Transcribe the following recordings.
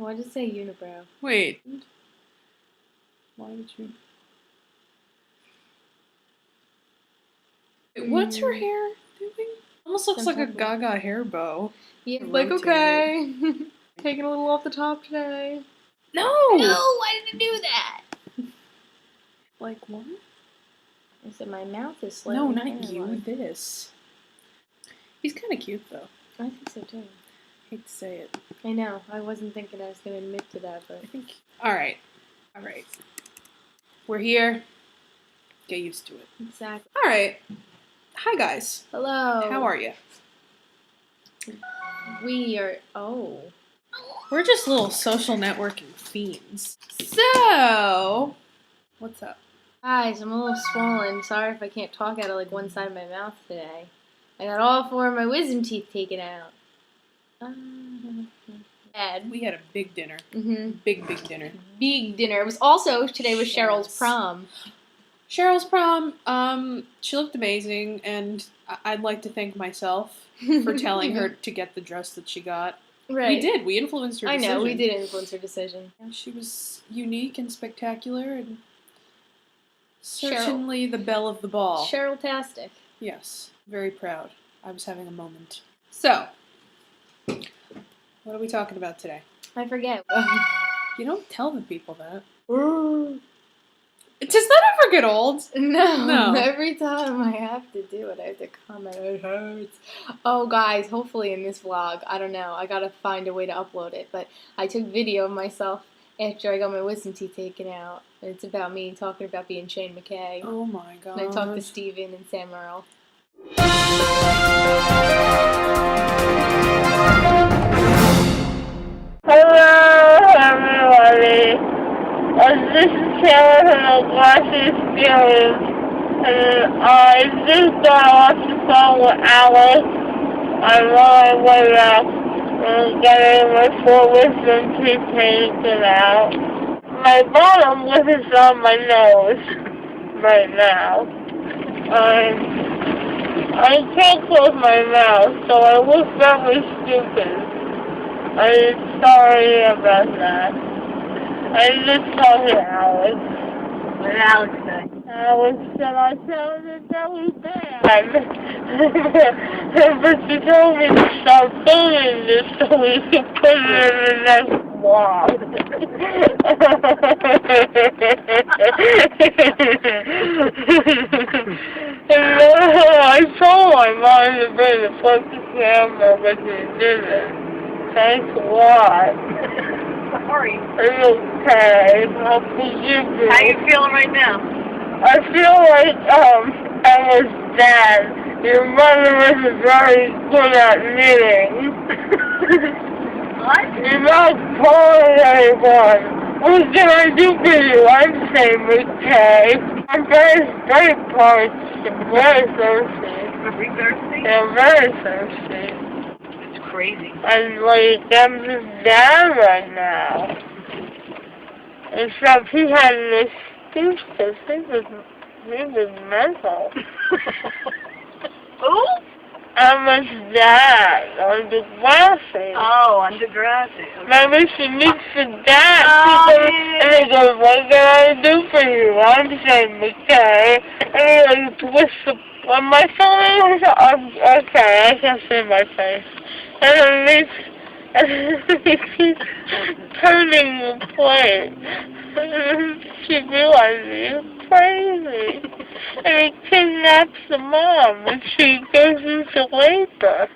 Why did it say unibrow? Wait. Why did you... Wait, what's her hair doing? Almost looks like a Gaga hair bow. Yeah, like, okay. Taking a little off the top today. No! Why did you do that? Like what? I said my mouth is slightly. No, not you. This. He's kind of cute though. I think so too. Hate to say it. I know. I wasn't thinking I was going to admit to that, but I think. All right. We're here. Get used to it. Exactly. All right. Hi guys. Hello. How are you? We are. Oh. We're just little social networking fiends. So, what's up? Guys, I'm a little swollen. Sorry if I can't talk out of like one side of my mouth today. I got all 4 of my wisdom teeth taken out. Bad. We had a big dinner. Mm-hmm. Big dinner. Big dinner. It was also, today was Cheryl's prom. Cheryl's prom, she looked amazing, and I'd like to thank myself for telling her to get the dress that she got. Right. We did. We influenced her decision. I know, we did influence her decision. And she was unique and spectacular, and certainly the belle of the ball. Cheryl-tastic. Yes. Very proud. I was having a moment. So, what are we talking about today? I forget. You don't tell the people that. Does that ever get old? No. Every time I have to do it, I have to comment. It hurts. Oh, guys, hopefully in this vlog, I don't know. I gotta find a way to upload it. But I took video of myself after I got my wisdom teeth taken out. And it's about me talking about being Shane McKay. Oh my god. And I talked to Steven and Sam Merle. Hello, everybody. This is Taylor from Degrassi Cast Members, and I just got off the phone with Alice. I'm on my way back and getting my 4 wisdom teeth taken out. My bottom lip is on my nose right now. I can't close my mouth, so I look very stupid. I'm sorry about that. I just told her Alex. What did Alex say? Alex said I told her that was bad. But she told me to stop filming this so we could put it in the next vlog. And I told my mom to bring the fucking camera, but she didn't. Thanks a lot. Sorry. It's okay. I'll forgive you. How you feeling right now? I feel like, Emma's dad. Your mother was very good at knitting. What? You're not calling anyone. What can I do for you? I'm Shane McKay. I'm very parched. I'm very thirsty. Very thirsty? I'm very thirsty. Crazy. And like, I'm his dad right now. Except he had an excuse because he was mental. Who? Emma's dad on Degrassi. Oh, on Degrassi. Okay. Maybe she needs a dad. Oh, And he goes, what can I do for you? I'm Shane McKay. And he twists on my phone. Okay, I can see my face. And then he keeps turning the plate. She realizes he's crazy. And he kidnaps the mom, and she goes into labor.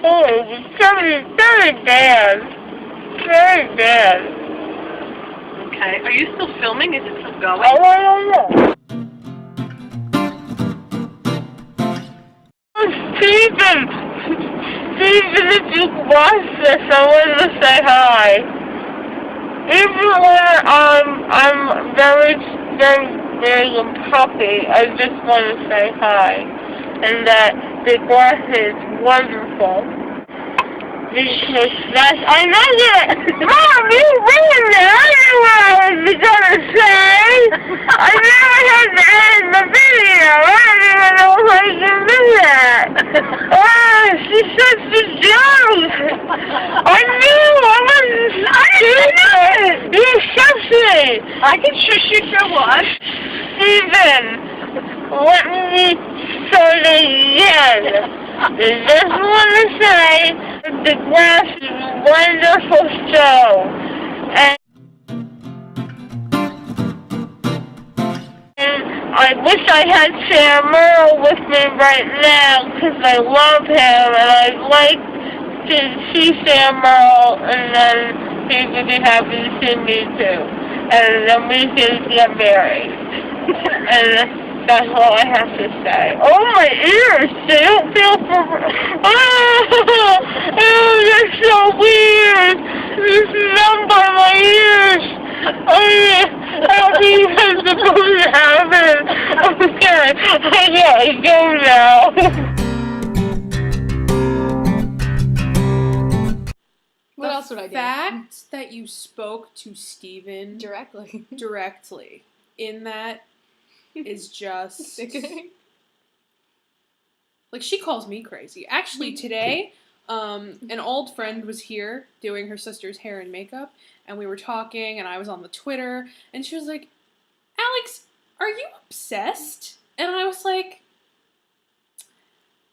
Oh, it's very bad. Very bad. Okay. Are you still filming? Is it still going? I don't know. Steven, if you watch this, I want to say hi. Even when I'm very puppy, I just want to say hi. And that Degrassi is wonderful. Because I'm not gonna, Mom, you ruined it. I didn't know what I was gonna say. I never had to end the video. I don't even know if I can do that. Oh, she's such a joke. I knew again, I just want to say Degrassi is a wonderful show. And I wish I had Sam Merle with me right now because I love him and I'd like to see Sam Merle and then he would be happy to see me too. And then we could get married. And that's all I have to say. Oh, my ears! They don't feel for... Oh, they're so weird! This number in my ears! Oh, yeah. I don't think I'm supposed to have it. Okay, I gotta go now. What else would I do? The fact that you spoke to Steven Directly. in that is just... Like, she calls me crazy. Actually, today, an old friend was here doing her sister's hair and makeup, and we were talking, and I was on the Twitter, and she was like, Alex, are you obsessed? And I was like,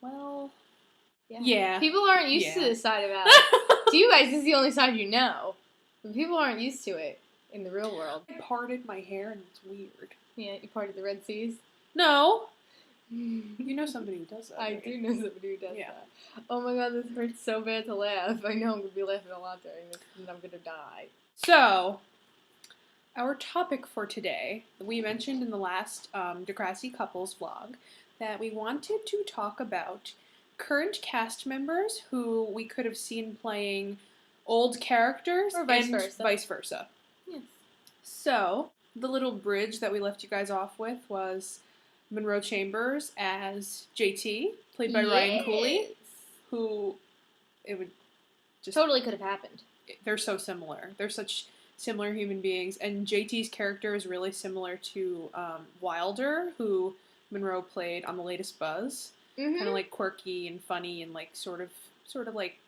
well, yeah. People aren't used to this side of Alex. To you guys, this is the only side you know. But people aren't used to it in the real world. I parted my hair, and it's weird. Yeah, you parted the Red Seas? No. You know somebody who does that. I right? do know somebody who does that. Oh my god, this hurts so bad to laugh. I know I'm going to be laughing a lot during this, and I'm going to die. So, our topic for today, we mentioned in the last Degrassi Couples vlog that we wanted to talk about current cast members who we could have seen playing old characters Or vice and versa. vice versa. Yes. So, the little bridge that we left you guys off with was Monroe Chambers as JT, played by Ryan Cooley, who it would just... Totally could have happened. They're so similar. They're such similar human beings, and JT's character is really similar to Wilder, who Monroe played on the latest Buzz. Mm-hmm. Kind of like quirky and funny and like sort of like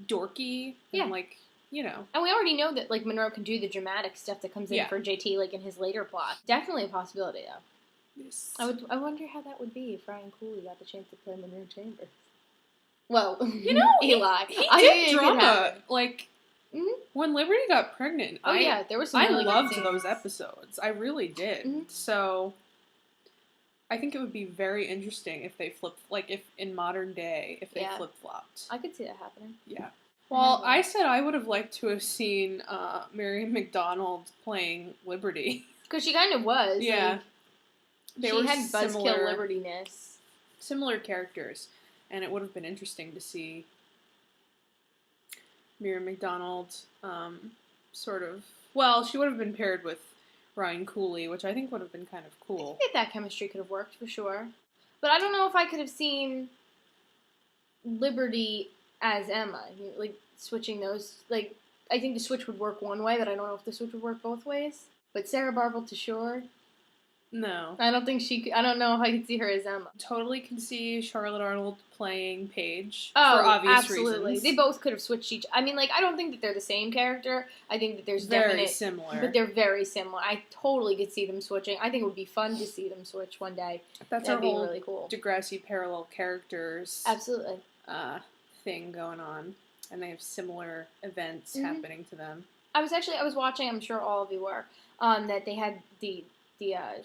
dorky Yeah. and like, you know. And we already know that like Monroe can do the dramatic stuff that comes in Yeah. for JT like in his later plot. Definitely a possibility though. Yes. I wonder how that would be if Ryan Cooley got the chance to play Monroe Chambers. Well, You know, Eli. He I did think it could drama. happen. Like, Mhm. when Liberty got pregnant, Oh yeah, there was some I really good loved scenes. those episodes. I really did. Mhm. So, I think it would be very interesting if they if in modern day, if they Yeah. flip-flopped. I could see that happening. Yeah. Well, I said I would have liked to have seen Miriam McDonald playing Liberty. Because she kind of was. Yeah. Like, They she were had buzzkill similar, Liberty-ness. similar characters, and it would have been interesting to see Miriam McDonald sort of... Well, she would have been paired with Ryan Cooley, which I think would have been kind of cool. I think that chemistry could have worked for sure. But I don't know if I could have seen Liberty as Emma. Like, switching those... Like, I think the switch would work one way, but I don't know if the switch would work both ways. But Sarah Barble to Shore... No. I don't think she... I don't know if I could see her as Emma. Totally can see Charlotte Arnold playing Paige Oh, for obvious absolutely. reasons. They both could have switched each... I mean, like, I don't think that they're the same character. I think that there's very definite... similar. But they're very similar. I totally could see them switching. I think it would be fun to see them switch one day. That's That'd our be whole really cool. Degrassi parallel characters Absolutely. thing going on, and they have similar events Mhm. happening to them. I was watching, I'm sure all of you were, that they had the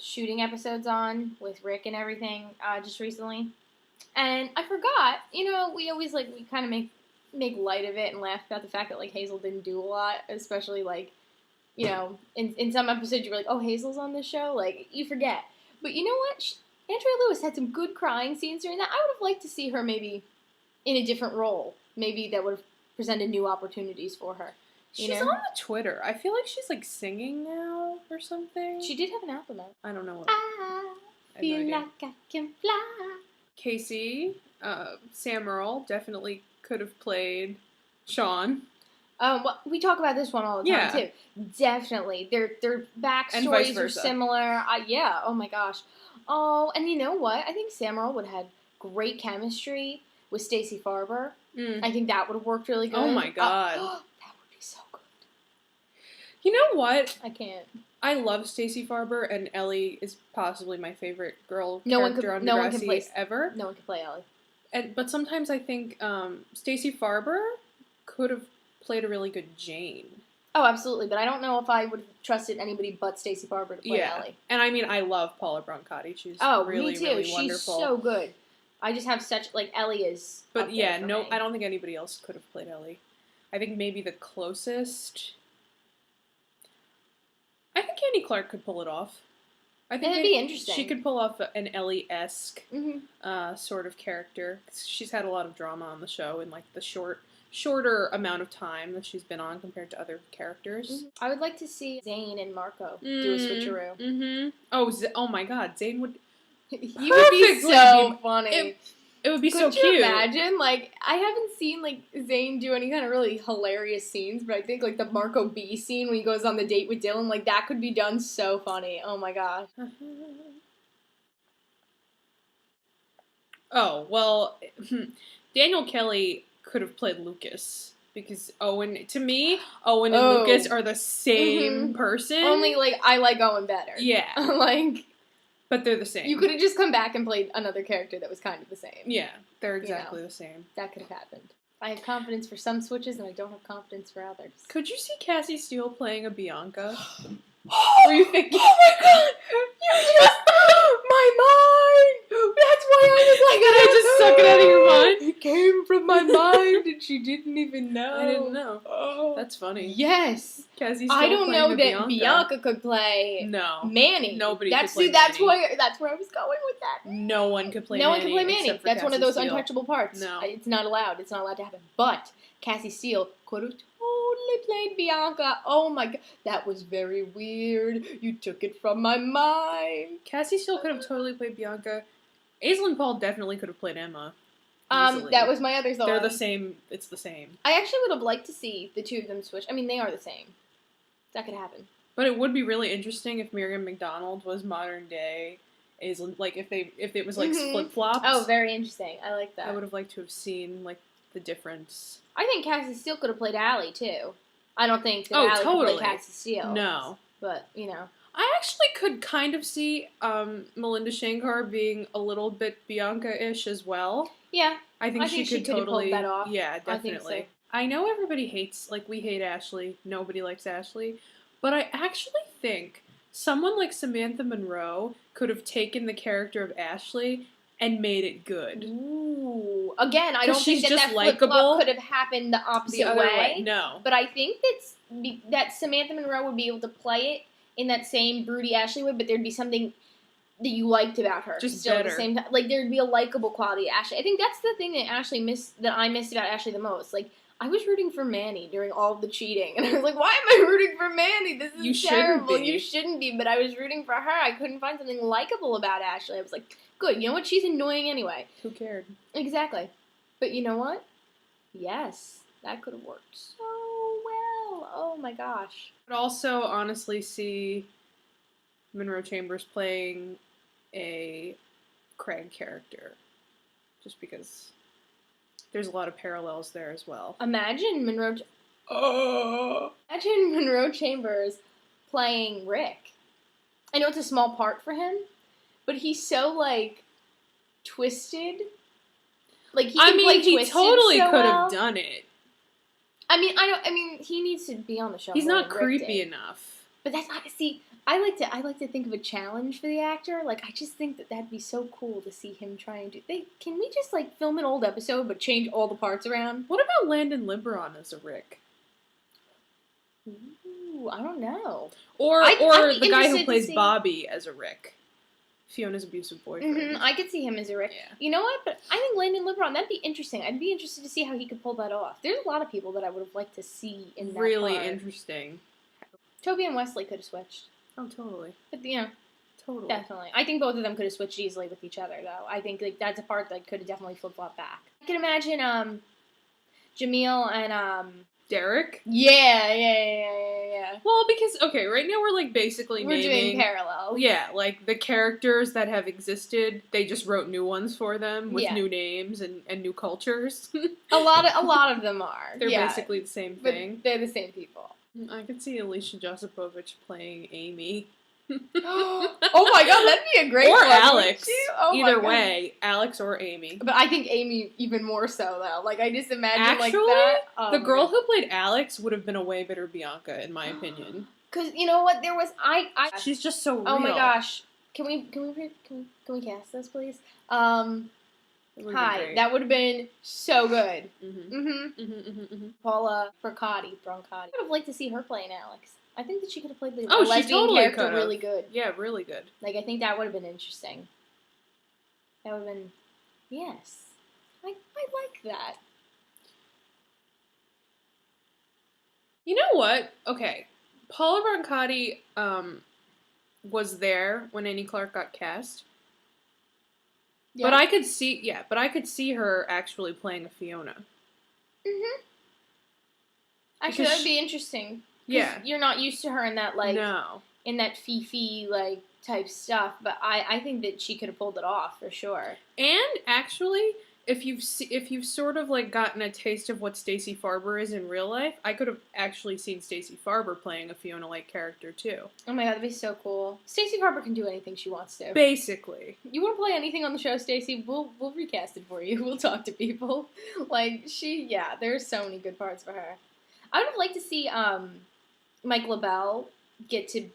shooting episodes on with Rick and everything just recently. And I forgot, you know, we always, like, we kind of make light of it and laugh about the fact that, like, Hazel didn't do a lot, especially, like, you know, in some episodes you were like, oh, Hazel's on this show? Like, you forget. But you know what? Andrea Lewis had some good crying scenes during that. I would have liked to see her maybe in a different role. Maybe that would have presented new opportunities for her. She's know? on the Twitter. I feel like she's like singing now or something. She did have an album out. I don't know what. I I feel have no idea. like I can fly. Casey, Sam Earl definitely could have played Sean. Well, we talk about this one all the time Yeah. too. Definitely, their And vice backstories are versa. similar. Yeah. Oh my gosh. Oh, and you know what? I think Sam Earl would have had great chemistry with Stacey Farber. I think that would have worked really good. Oh my God. that would be so good. You know what? I can't. I love Stacey Farber, and Ellie is possibly my favorite girl No one character could- on no one Degrassi can play- ever. No one could play Ellie. But sometimes I think Stacey Farber could have played a really good Jane. Oh, absolutely, but I don't know if I would have trusted anybody but Stacey Farber to play Ellie. And I mean, I love Paula Brancotti. She's really, me too. really She's wonderful. so good. I just have such, like, Ellie is But up there yeah, for no, me. I don't think anybody else could have played Ellie. I think maybe the closest... I think Annie Clark could pull it off. I think It'd be interesting. She could pull off an Ellie-esque Mm-hmm. sort of character. She's had a lot of drama on the show in, like, the shorter amount of time that she's been on compared to other characters. Mm-hmm. I would like to see Zane and Marco do a switcheroo. Mm-hmm. Oh my god, Zane would... He would be so funny. It would be so cute. Could you imagine? Like, I haven't seen, like, Zane do any kind of really hilarious scenes, but I think, like, the Marco B scene when he goes on the date with Dylan, like, that could be done so funny. Oh, my gosh. Oh, well, Daniel Kelly could have played Lucas. Because Owen and Lucas are the same person. Only, like, I like Owen better. Yeah. Like... But they're the same. You could have just come back and played another character that was kind of the same. Yeah, they're exactly the same. That could have happened. I have confidence for some switches, and I don't have confidence for others. Could you see Cassie Steele playing a Bianca? Were you thinking? Oh my god! You just... my mind! That's why I was like... Did I just suck it out of your mind? It came from my mind, and she didn't even know. I didn't know. Oh. That's funny. Yes! Cassie Steele I don't know that Bianca. Bianca could play Manny. Nobody that's, could play that's Manny. That's where I was going with that. No one could play No Manny. one can play Manny. Except for That's one of Cassie those Steele. untouchable parts. No. It's not allowed. It's not allowed to happen. But Cassie Steele could have totally played Bianca. Oh my god. That was very weird. You took it from my mind. Cassie Steele could have totally played Bianca. Aislinn Paul definitely could have played Emma. Easily. That was my other thought. They're the same. It's the same. I actually would have liked to see the two of them switch. I mean, they are the same. That could happen. But it would be really interesting if Miriam McDonald was modern day Aislinn. Like if it was like flip flops. Oh, very interesting. I like that. I would have liked to have seen like the difference. I think Cassie Steele could have played Allie too. I don't think that Allie totally. could play Cassie Steele. No, but you know. I actually could kind of see Melinda Shankar being a little bit Bianca-ish as well. Yeah. I think she could totally pull that off. Yeah, definitely. I think so. I know everybody hates, like, we hate Ashley. Nobody likes Ashley. But I actually think someone like Samantha Monroe could have taken the character of Ashley and made it good. Ooh. Again, I don't she's think that just flip-flop could have happened the opposite the other way. way. No. But I think that Samantha Monroe would be able to play it in that same broody Ashley way, but there'd be something that you liked about her. Just still better. At the same time. Like, there'd be a likable quality of Ashley. I think that's the thing that I missed about Ashley the most. Like, I was rooting for Manny during all of the cheating. And I was like, why am I rooting for Manny? This is terrible. You shouldn't be. But I was rooting for her. I couldn't find something likable about Ashley. I was like, good. You know what? She's annoying anyway. Who cared? Exactly. But you know what? Yes. That could have worked so well. Oh my gosh. I could also honestly see Monroe Chambers playing a Craig character. Just because there's a lot of parallels there as well. Imagine Monroe Chambers playing Rick. I know it's a small part for him, but he's so, like, twisted. Like, he can play he twisted totally so could well. have done it. I mean, he needs to be on the show. He's more not than Rick creepy did. enough. But that's see, I like to think of a challenge for the actor. Like, I just think that'd be so cool to see him trying to. Can we just like film an old episode but change all the parts around? What about Landon Liberon as a Rick? Ooh, I don't know. Or I'd be the guy interested who to plays see- Bobby as a Rick. Fiona's abusive boyfriend. I could see him as a Rick. Yeah. You know what? But I think Landon Liberon, that'd be interesting. I'd be interested to see how he could pull that off. There's a lot of people that I would have liked to see in that Really part. interesting. Toby and Wesley could have switched. Oh, totally. But, you know, Totally. definitely. I think both of them could have switched easily with each other, though. I think like that's a part that could have definitely flip-flopped back. I can imagine Jamil and Derek? Yeah. Well, because, okay, right now we're, like, basically We're naming... doing parallels. Yeah, like, the characters that have existed, they just wrote new ones for them with Yeah. new names and new cultures. A lot of them are. They're yeah. basically the same But thing. they're the same people. I could see Alicia Josipovich playing Amy. Oh my god, that'd be a great or one, Alex. wouldn't you? Oh my Either God. way, Alex or Amy. But I think Amy even more so though. Like I just imagine like Actually, that. Oh the my girl God. who played Alex would have been a way better Bianca, in my opinion. Cause you know what, there was She's just so real. oh my gosh, can we cast this please? It would've been Hi, great. that would have been so good. Mm-hmm. Paula Brancati. I would have liked to see her playing Alex. I think that she could have played the Oh, she lesbian totally character could've. really good. Yeah, really good. Like I think that would have been interesting. That would have been, yes, I like that. You know what? Okay, Paula Brancati was there when Annie Clark got cast. Yeah. But I could see her actually playing a Fiona. Actually, Because that would be interesting. 'Cause Yeah. you're not used to her in that like No. in that Fifi like type stuff, but I think that she could have pulled it off for sure. And actually, if you've sort of like gotten a taste of what Stacey Farber is in real life, I could have actually seen Stacey Farber playing a Fiona-like character too. Oh my god, that'd be so cool. Stacey Farber can do anything she wants to. Basically. You want to play anything on the show, Stacey? We'll recast it for you. We'll talk to people. Like there's so many good parts for her. I would have liked to see Mike LaBelle get to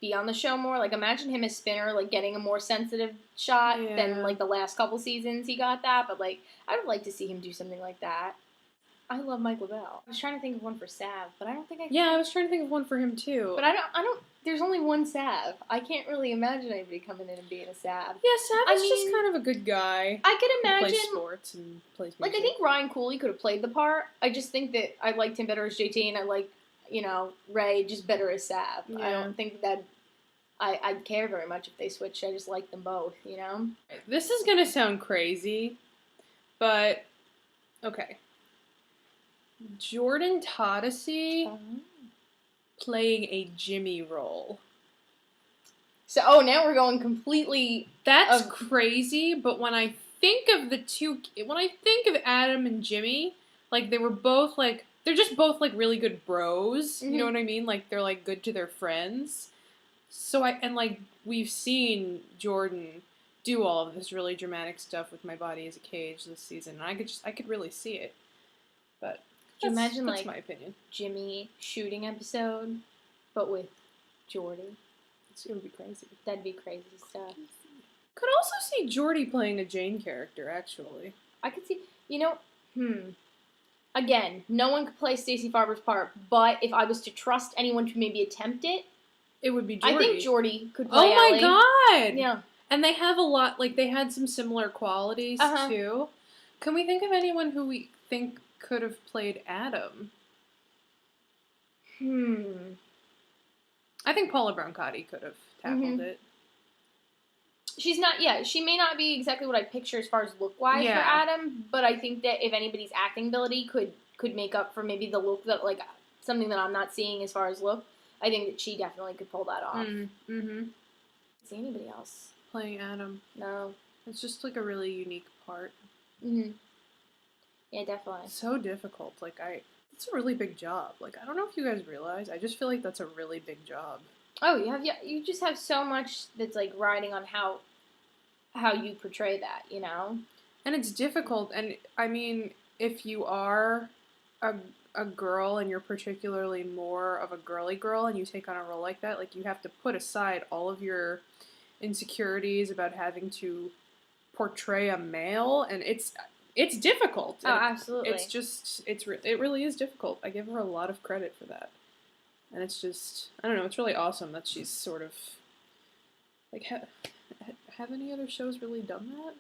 be on the show more. Like imagine him as Spinner, like getting a more sensitive shot than like the last couple seasons he got that. But like I would like to see him do something like that. I love Mike LaBelle. I was trying to think of one for Sav, but I don't think I can. Yeah, I was trying to think of one for him too. But I don't. There's only one Sav. I can't really imagine anybody coming in and being a Sav. Yeah, Sav is I just mean, kind of a good guy. I could Who imagine. plays sports and plays music. Like I think Ryan Cooley could have played the part. I just think that I liked him better as JT, and I like Ray just better as Sav. I Yeah. don't think that I'd care very much if they switched. I just like them both. This is gonna sound crazy, but okay. Jordan Todesey playing a Jimmy role. So now we're going completely. That's crazy, but when I think of Adam and Jimmy, like they're just both like really good bros. You know what I mean? Like they're like good to their friends. So we've seen Jordan do all of this really dramatic stuff with My Body as a Cage this season, and I could really see it. But Could you imagine that's like my opinion. Jimmy shooting episode, but with Jordy? It would be crazy. That'd be crazy stuff. Could also see Jordy playing a Jane character, actually. I could see. Again, no one could play Stacey Farber's part, but if I was to trust anyone to maybe attempt it, It would be Jordy. I think Jordy could play Oh my Ellie. god! Yeah. And they have a lot, like, they had some similar qualities, too. Can we think of anyone who we think could have played Adam? I think Paula Brancati could have tackled it. She's not, she may not be exactly what I picture as far as look-wise for Adam, but I think that if anybody's acting ability could make up for maybe the look that, like, something that I'm not seeing as far as look, I think that she definitely could pull that off. See anybody else? Playing Adam. No. It's just, like, a really unique part. Yeah, definitely. It's so difficult. Like, it's a really big job. Like, I don't know if you guys realize, I just feel like that's a really big job. Oh, you just have so much that's, like, riding on how you portray that, you know? And it's difficult, and, I mean, if you are a girl and you're particularly more of a girly girl and you take on a role like that, like, you have to put aside all of your insecurities about having to portray a male, and it's difficult. Oh, absolutely. It's just, it really is difficult. I give her a lot of credit for that. And it's just, I don't know, it's really awesome that she's sort of, like, have any other shows really done that?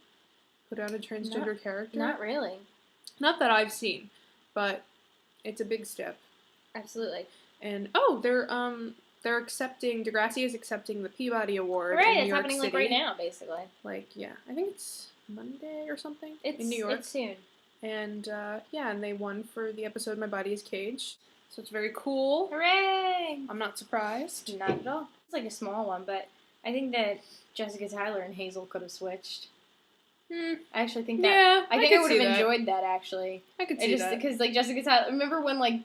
Put out a transgender character? Not really. Not that I've seen, but it's a big step. Absolutely. And, they're accepting, Degrassi is accepting the Peabody Award Right, in New it's York happening, City. like, right now, basically. Like, yeah, I think it's Monday or something In New York. It's soon. And, and they won for the episode My Body is Cage. So it's very cool. Hooray! I'm not surprised. Not at all. It's like a small one, but I think that Jessica Tyler and Hazel could have switched. I actually think that. Yeah, I think I would have that. enjoyed that, actually. I could see that. Because, like, Jessica Tyler, remember when, like,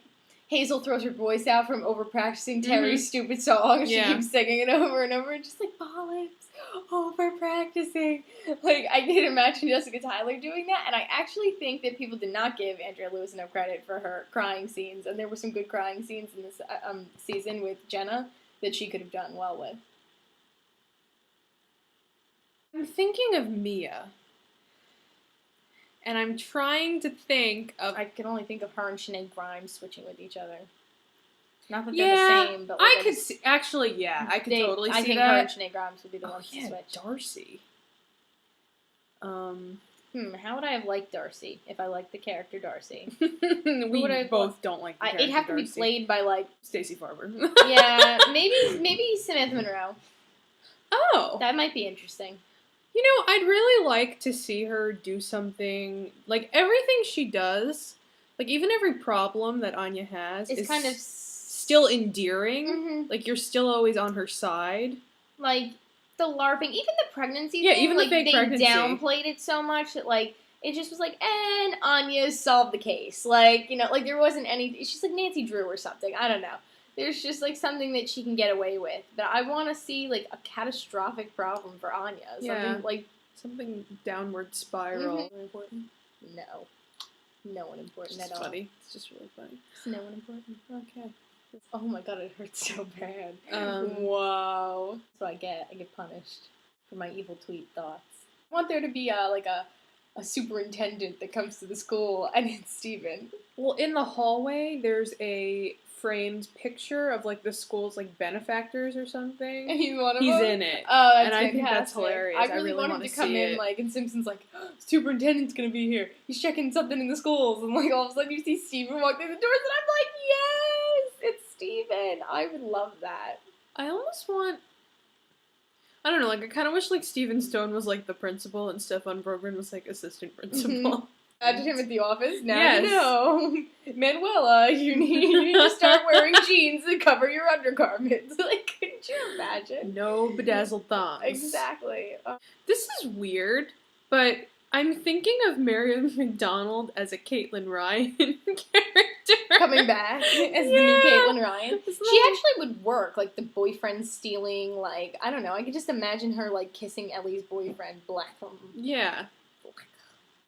Hazel throws her voice out from over practicing Terry's stupid song. She keeps singing it over and over, and just like polyps, over practicing. Like, I can imagine Jessica Tyler doing that, and I actually think that people did not give Andrea Lewis enough credit for her crying scenes, and there were some good crying scenes in this season with Jenna that she could have done well with. I'm thinking of Mia. And I'm trying to think of... I can only think of her and Sinead Grimes switching with each other. Not that they're the same, but... Like, I could see... Actually, yeah, I could totally see that. I think her and Sinead Grimes would be the ones to switch. Darcy. How would I have liked Darcy if I liked the character Darcy? We both don't like the character it'd have to be Darcy. played by, like... Stacey Farber. Yeah, maybe Samantha Monroe. Oh! That might be interesting. You know, I'd really like to see her do something, like, everything she does, like, even every problem that Anya has is kind of still endearing. Like, you're still always on her side. Like, the LARPing, even the pregnancy thing, even the fake pregnancy. They downplayed it so much that, like, it just was like, and Anya solved the case. Like, you know, like, there wasn't any, she's like Nancy Drew or something, I don't know. There's just, like, something that she can get away with. But I want to see, like, a catastrophic problem for Anya. Something, like... Something downward spiral. Important? No. No one important at all. It's funny. It's just really funny. It's no one important. Okay. Oh my god, it hurts so bad. Wow. That's what I get. I get punished for my evil tweet thoughts. I want there to be, like, a superintendent that comes to the school, and it's Steven. Well, in the hallway, there's a framed picture of, like, the school's, like, benefactors or something. And he's one of them? He's in it. Oh, that's and I think that's hilarious. I really want him to come in, like, and Simpson's like, oh, superintendent's gonna be here. He's checking something in the schools. And, like, all of a sudden you see Steven walk through the doors, and I'm like, yes! It's Steven! I would love that. I almost want... I don't know, like, I kind of wish, like, Steven Stone was, like, the principal and Stefan Brogren was, like, assistant principal. Imagine him at the office. Now you know. Manuela, you need to start wearing jeans to cover your undergarments. Like, could you imagine? No bedazzled thumbs. Exactly. This is weird, but I'm thinking of Miriam McDonald as a Caitlin Ryan character. Coming back as the new Caitlin Ryan. She actually would work, like, the boyfriend stealing, like, I don't know, I could just imagine her, like, kissing Ellie's boyfriend, Blackham. Yeah.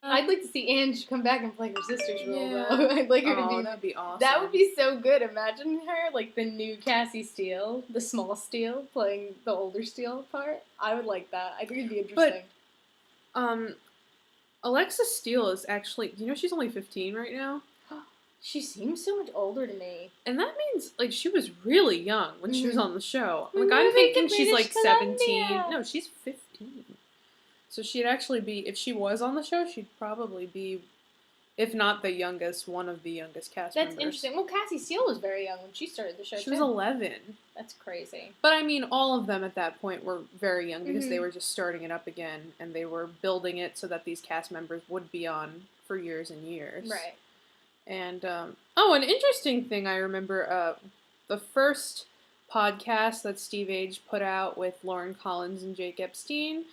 I'd like to see Ange come back and play her sister's role, though. I'd like her to be... that'd be awesome. That would be so good. Imagine her, like, the new Cassie Steele, the small Steele, playing the older Steele part. I would like that. I think it'd be interesting. But, Alexis Steele is actually... You know she's only 15 right now? She seems so much older to me. And that means, like, she was really young when she was on the show. Like, I'm thinking she's, like, 17. No, she's 15. So she'd actually be, if she was on the show, she'd probably be, if not the youngest, one of the youngest cast members. That's interesting. Well, Cassie Steele was very young when she started the show, She was 11. That's crazy. But, I mean, all of them at that point were very young because they were just starting it up again, and they were building it so that these cast members would be on for years and years. Right. And, an interesting thing I remember, the first podcast that Steve Age put out with Lauren Collins and Jake Epstein,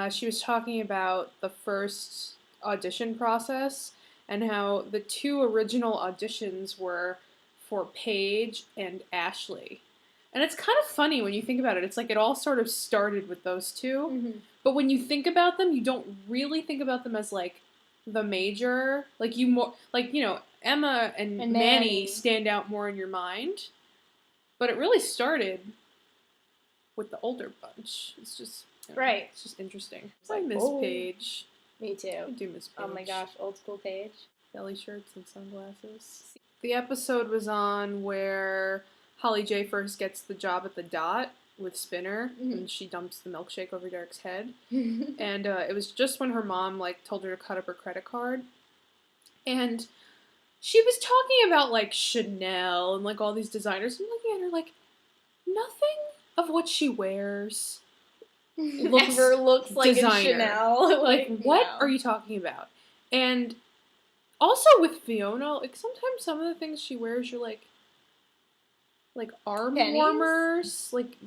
she was talking about the first audition process and how the two original auditions were for Paige and Ashley. And it's kind of funny when you think about it. It's like it all sort of started with those two. But when you think about them, you don't really think about them as, like, the major. Like, Emma and Manny stand out more in your mind. But it really started with the older bunch. It's just... Right. It's just interesting. It's like, I miss Paige. Me too. I do miss Paige. Oh my gosh, old school Paige. Belly shirts and sunglasses. The episode was on where Holly J first gets the job at the Dot with Spinner, and she dumps the milkshake over Derek's head. And it was just when her mom, like, told her to cut up her credit card. And she was talking about, like, Chanel and, like, all these designers. And looking at her, like, nothing of what she wears ever looks like a Chanel. Like, what are you talking about? And also with Fiona, like, sometimes some of the things she wears, you're like arm warmers, like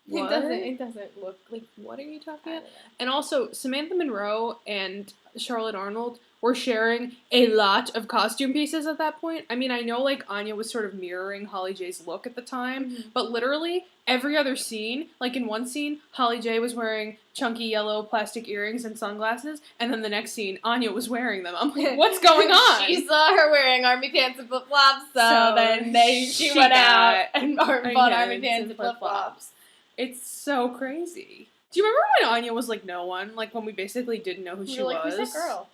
what? It doesn't look like, what are you talking about? And also Samantha Monroe and Charlotte Arnold were sharing a lot of costume pieces at that point. I mean, I know, like, Anya was sort of mirroring Holly J's look at the time, but literally every other scene, like in one scene, Holly J was wearing chunky yellow plastic earrings and sunglasses, and then the next scene, Anya was wearing them. I'm like, what's going on? She saw her wearing army pants and flip-flops, so then she went out and bought army pants and flip-flops. It's so crazy. Do you remember when Anya was like no one? Like when we basically didn't know who she was? Who's that girl?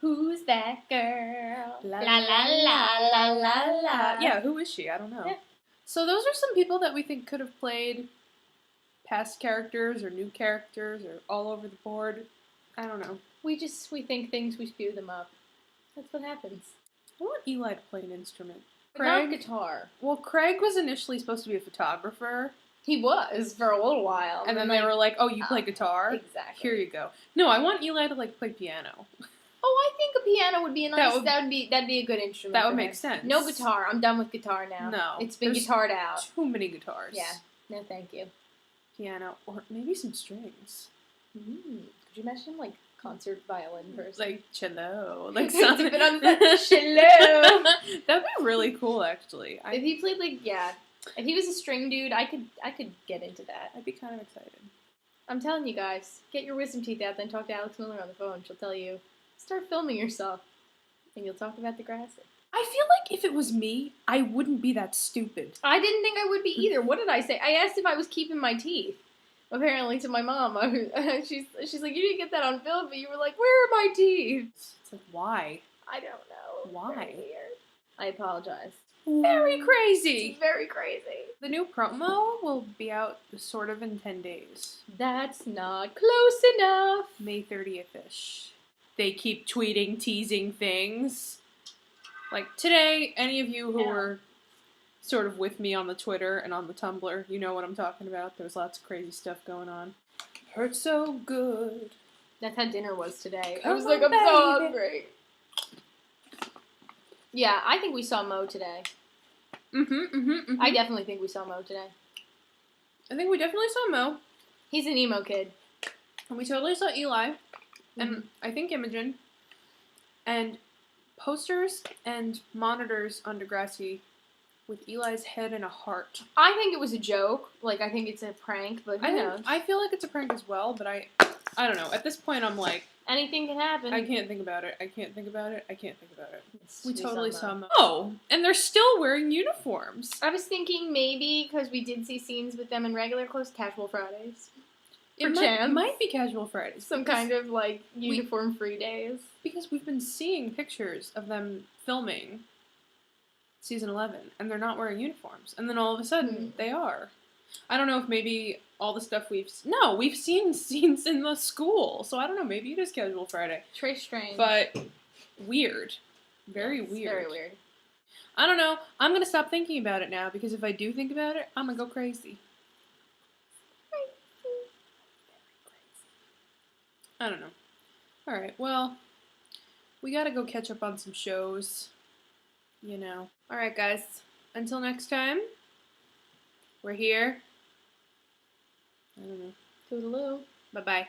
Who's that girl? La la la la la la. Yeah, who is she? I don't know. Yeah. So those are some people that we think could have played past characters or new characters or all over the board. I don't know. We think things, we spew them up. That's what happens. I want Eli to play an instrument. But not guitar. Well, Craig was initially supposed to be a photographer. He was for a little while. And then they were like, oh, you play guitar? Exactly. Here you go. No, I want Eli to, like, play piano. Oh, I think a piano would be a nice, that'd be a good instrument. That would make sense. No guitar. I'm done with guitar now. No. It's been guitared out. Too many guitars. Yeah. No, thank you. Piano, or maybe some strings. Could you imagine, like, concert violin person? Like, cello. Like, something. Cello. That'd be really cool, actually. If he played, like, if he was a string dude, I could get into that. I'd be kind of excited. I'm telling you guys, get your wisdom teeth out, then talk to Alex Miller on the phone. She'll tell you, start filming yourself, and you'll talk about Degrassi. I feel like if it was me, I wouldn't be that stupid. I didn't think I would be either. What did I say? I asked if I was keeping my teeth. Apparently to my mom. She's like, you didn't get that on film, but you were like, where are my teeth? It's like, why? I don't know. Why? Very weird. I apologize. Very crazy. It's very crazy. The new promo will be out sort of in 10 days. That's not close enough. May 30th-ish. They keep tweeting, teasing things. Like today, any of you who were sort of with me on the Twitter and on the Tumblr, you know what I'm talking about. There was lots of crazy stuff going on. Hurt so good. That's how dinner was today. Come I was like, on, I'm so baby. hungry. Yeah, I think we saw Mo today. I definitely think we saw Mo today. I think we definitely saw Mo. He's an emo kid. And we totally saw Eli. And I think Imogen. And posters and monitors on Degrassi with Eli's head and a heart. I think it was a joke. Like, I think it's a prank, but who knows? I feel like it's a prank as well, but I don't know. At this point, I'm like... Anything can happen. I can't think about it. I can't think about it. We saw totally Mo. saw Mo. Oh, and they're still wearing uniforms. I was thinking maybe, because we did see scenes with them in regular clothes, Casual Fridays. It might be Casual Fridays. Some kind of, like, uniform-free days. Because we've been seeing pictures of them filming season 11, and they're not wearing uniforms. And then all of a sudden, they are. I don't know if maybe all the stuff we've seen scenes in the school. So I don't know, maybe it is Casual Friday. Très strange. But weird. Very weird. Very weird. I don't know. I'm going to stop thinking about it now, because if I do think about it, I'm going to go crazy. I don't know. Alright, well, we gotta go catch up on some shows. You know. Alright, guys. Until next time, we're here. I don't know. Toodaloo. Bye-bye.